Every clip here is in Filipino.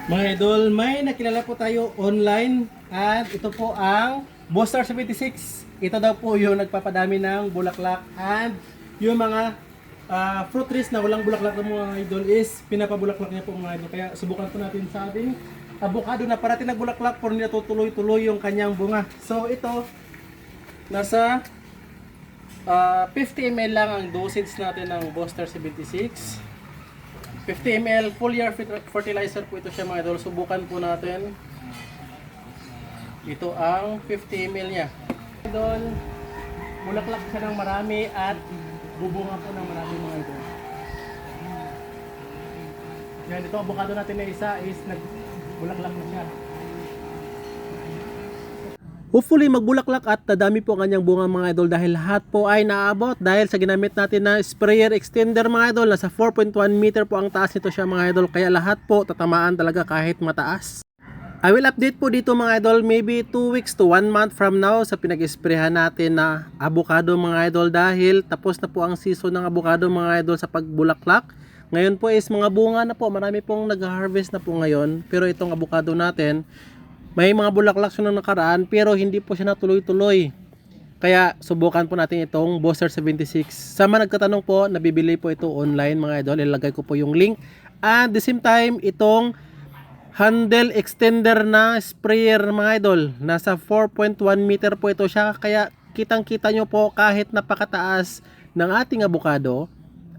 Mga idol, may nakilala po tayo online at ito po ang Bosstar 76. Ito daw po yung nagpapadami ng bulaklak and yung mga fruit trees na walang bulaklak ng mga idol is pinapabulaklak niya po mga idol. Kaya subukan po natin sa ating avocado na parating nagbulaklak pero hindi natutuloy-tuloy yung kanyang bunga. So ito, nasa 50 ml lang ang dosage natin ng Bosstar 76. 50 ml full year fertilizer po ito siya mga idol. Subukan po natin. Ito ang 50 ml niya. Idol, bulaklak siya ng marami at bubunga po ng marami mga idol. Yan, ito avocado natin na isa is nagbulaklak na siya. Hopefully magbulaklak at dadami po ang kanyang bunga mga idol dahil lahat po ay naabot dahil sa ginamit natin na sprayer extender mga idol. Nasa 4.1 meter po ang taas nito siya mga idol, kaya lahat po tatamaan talaga kahit mataas. I will update po dito mga idol maybe 2 weeks to 1 month from now sa pinag-sprayhan natin na avocado mga idol dahil tapos na po ang season ng avocado mga idol sa pagbulaklak. Ngayon po is mga bunga na po, marami pong nag-harvest na po ngayon, pero itong avocado natin may mga bulaklak siya nung nakaraan pero hindi po siya natuloy-tuloy. Kaya subukan po natin itong Bosstar 76. Sa mga nagtatanong po, nabibili po ito online mga idol. Ilalagay ko po yung link. And the same time, itong handle extender na sprayer mga idol. Nasa 4.1 meter po ito siya. Kaya kitang-kita nyo po kahit napakataas ng ating avocado,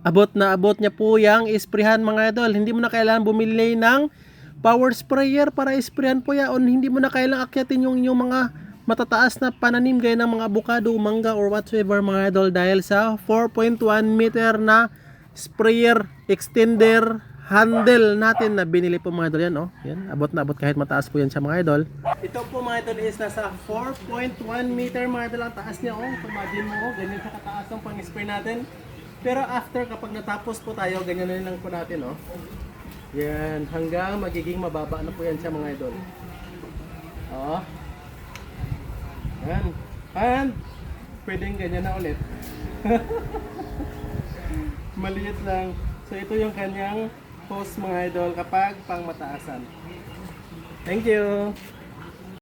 abot na abot niya po yung isprehan mga idol. Hindi mo na kailangan bumili ng power sprayer para isprayan po yan. Hindi mo na kailangang akyatin yung inyong mga matataas na pananim gaya ng mga avocado, mangga or whatsoever mga idol dahil sa 4.1 meter na sprayer extender handle natin na binili po mga idol yan. Oh. Yan, abot na abot kahit mataas po yan siya mga idol. Ito po mga idol is nasa 4.1 meter mga idol ang taas niya. Oh. Imagine mo, ganyan siya kataas ang pang-spray natin. Pero after kapag natapos po tayo, ganyan na lang po natin. Oh. Yan, hanggang magiging mababa na po yan siya mga idol. Oo. Yan. And, pwedeng ganyan na ulit. Maliit lang. So, ito yung kanyang post mga idol kapag pang mataasan. Thank you!